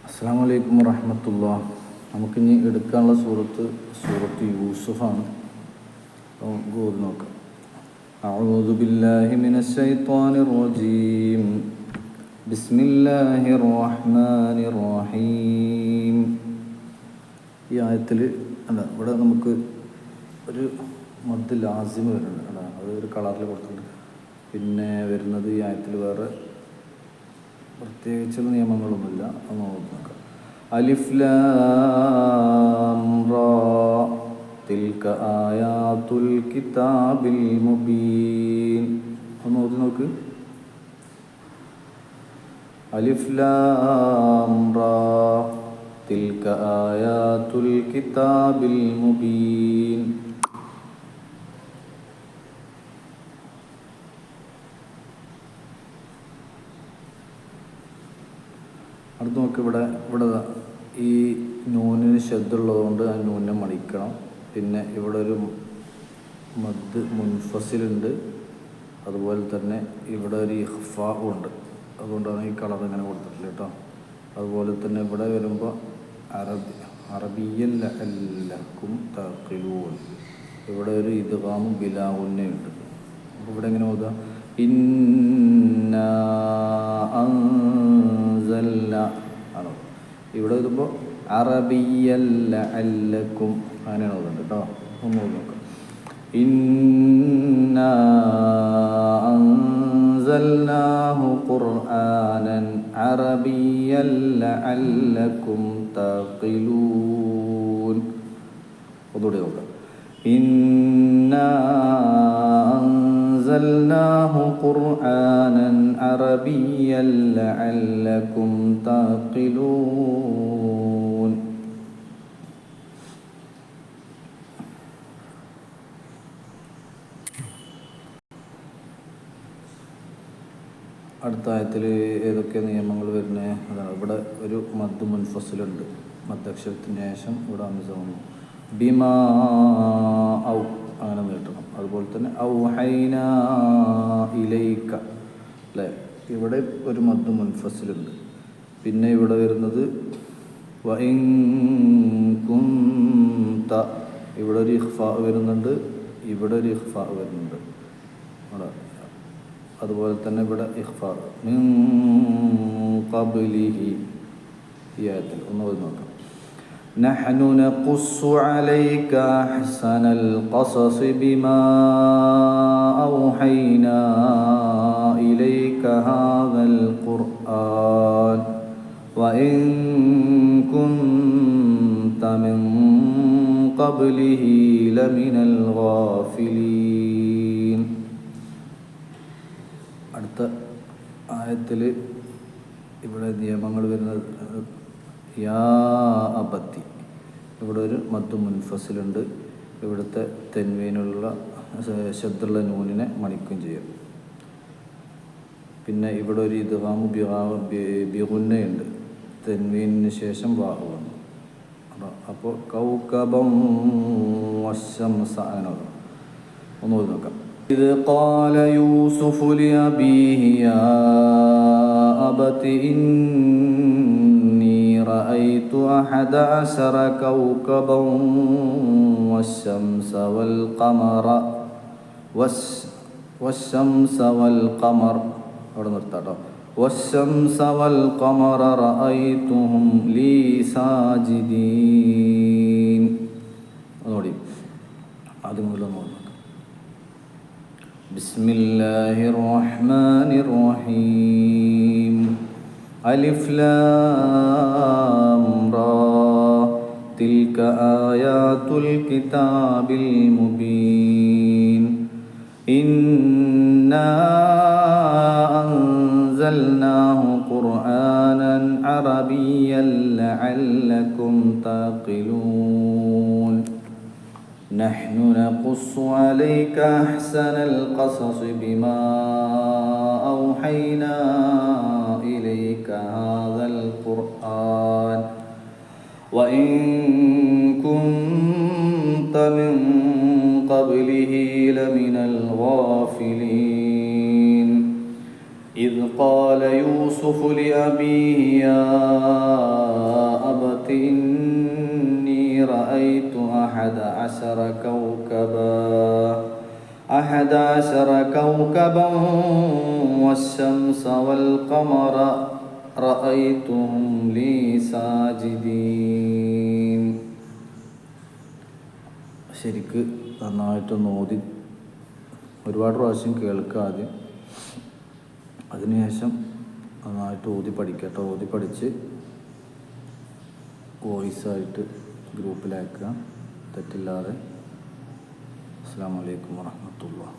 അസ്സലാമു അലൈക്കും വറഹ്മത്തുള്ളാഹി. നമുക്കിനി എടുക്കാനുള്ള സൂറത്ത് യൂസുഫാണ്. നമുക്ക് ഓതി നോക്കാം. അഊദു ബില്ലാഹി മിനശ് ശൈത്വാനിർ റജീം. ബിസ്മില്ലാഹിർ റഹ്മാനിർ റഹീം. ഈ ആയത്തിൽ ഇവിടെ നമുക്ക് ഒരു മദ് ലാസിമ് വരുന്നുണ്ട്. അത് ഒരു കളറിൽ കൊടുത്തിട്ടുണ്ട്. പിന്നെ വരുന്നത് ഈ ആയത്തിൽ വേറെ പ്രത്യേകിച്ചുള്ള നിയമങ്ങളൊന്നുമില്ല. അത് നോക്കാം. അലിഫ് ലാം റാ തിൽക ആയാതുൽ കിതാബിൽ മുബീൻ. ഒന്ന് ഓതി നോക്ക്. അലിഫ് ലാം റാ തിൽക ആയാതുൽ കിതാബിൽ മുബീൻ. അടുത്ത് നോക്ക്. ഇവിടെ ഈ നൂനിന് ശബ്ദമുള്ളതുകൊണ്ട് ആ നൂനെ മണിക്കണം. പിന്നെ ഇവിടെ ഒരു മദ് മുൻഫസിലുണ്ട്. അതുപോലെ തന്നെ ഇവിടെ ഒരു ഇഖ്ഫാ ഉണ്ട്. അതുകൊണ്ടാണ് ഈ കളർ ഇങ്ങനെ കൊടുത്തിട്ടില്ല കേട്ടോ. അതുപോലെ തന്നെ ഇവിടെ വരുമ്പോൾ അറബിയൻ ലഅല്ലക്കും തഖിലൂൻ. ഇവിടെ ഒരു ഇദ്ഗാം ബിലാ ഗുന്നയുണ്ട്. അപ്പോൾ ഇവിടെ എങ്ങനെ ഓതുക? ഇന്നാ അൻസൽനാ ആണോ. ഇവിടെ വരുമ്പോൾ അറബിയൻ ലഅല്ലക്കും അങ്ങനെയാണ് ഓതുന്നത് കേട്ടോ. ഒന്ന് ഓതി നോക്കാം. ഇന്നാ അൻസൽനാഹു ഖുർആനൻ അറബിയൻ ലഅല്ലക്കും തഖിലൂൻ. ഒന്നുകൂടി നോക്കാം. ഇന്നാ അൻസൽനാഹു ഖുർആനൻ അറബിയൻ ലഅല്ലക്കും തഖിലൂൻ. അടുത്ത ആയത്തിൽ ഏതൊക്കെ നിയമങ്ങൾ വരുന്നത് അതാണ്. ഇവിടെ ഒരു മദ് മുൻഫസിലുണ്ട്. മദ്ദക്ഷരത്തിന് ശേഷം ഇവിടെ ഹംസ വന്നു. ബിമാ ഔ അങ്ങനെ നീട്ടണം. അതുപോലെ തന്നെ ഔഹൈനാ ഇലൈക അല്ലേ. ഇവിടെ ഒരു മദ് മുൻഫസിലുണ്ട്. പിന്നെ ഇവിടെ വരുന്നത് വഇൻ കുന്ത. ഇവിടെ ഒരു ഇഖ്ഫാ വരുന്നുണ്ട്. ഇവിടെ ഒരു ഇഖ്ഫാ വരുന്നുണ്ട്. അവിടെ അതുപോലെ തന്നെ ഇവിടെ ഇഖ്ഫാ മിൻ ഖബ്ലിഹി. ഈ ആയത്തിൽ ഒന്ന് പോയി നോക്കാം. നഹ്നു നഖുസ്സു അലൈക അഹ്സനൽ ഖസസി ബിമാ ഔഹൈനാ ഇലൈക ഹാദൽ ഖുർആൻ വഇൻ കുന്ത മിൻ ഖബ്ലിഹി ലമിനൽ ഗാഫിലീൻ. അടുത്ത ആയത്തിൽ ഇവിടെ നിയമങ്ങൾ വരുന്നത് യാ അബത്തി. ഇവിടെ ഒരു മദ് മുൻഫസിലുണ്ട്. ഇവിടുത്തെ തെൻവീനുള്ള ശബ്ദമുള്ള നൂനിനെ മണിക്കും ചെയ്യും. പിന്നെ ഇവിടെ ഒരു ഇദ്ഗാം ബിഗുന്നയുണ്ട്. തെൻവീനിന് ശേഷം വാഹു വന്നു. അപ്പോൾ കൗകബം വശംസ അങ്ങനെ ഒന്ന് ഓതി നോക്കാം. إذ قال يوسف لأبيه يا أبت إني رأيت 11 كوكبا والشمس والقمر അവിടെ നിർത്താട്ടോ. والشمس والقمر رأيتهم لي ساجدين. ഒന്നുകൂടി ആദ്യം മുതൽ നോക്കാം. ബിസ്മില്ലാഹിർ റഹ്മാനിർ റഹീം. അലിഫ് ലാം റാ തിൽക ആയാതുൽ കിതാബിൽ മുബീൻ. ഇന്നാ അൻസൽനാഹു ഖുർആനൻ അറബിയൻ ലഅല്ലക്കും തഖിലൂൻ. نحن نقص عليك أحسن القصص بما أوحينا إليك هذا القرآن وإن كنت من قبله لمن الغافلين. إذ قال يوسف لأبيه يا أبت إني رأيت أحد عشر كوكبا والشمس والقمر رأيتهم لي ساجدين. ശരിക്ക് നന്നായിട്ടൊന്ന് ഓതി ഒരുപാട് പ്രാവശ്യം കേൾക്കുക ആദ്യം, അതിനുശേഷം നന്നായിട്ട് ഓതി പഠിക്കട്ടെ. ഓതി പഠിച്ച് വോയിസായിട്ട് ഗ്രൂപ്പിലയക്കുക തെറ്റില്ലാതെ. അസ്സലാമു അലൈക്കും വറഹ്മത്തുള്ളാഹി.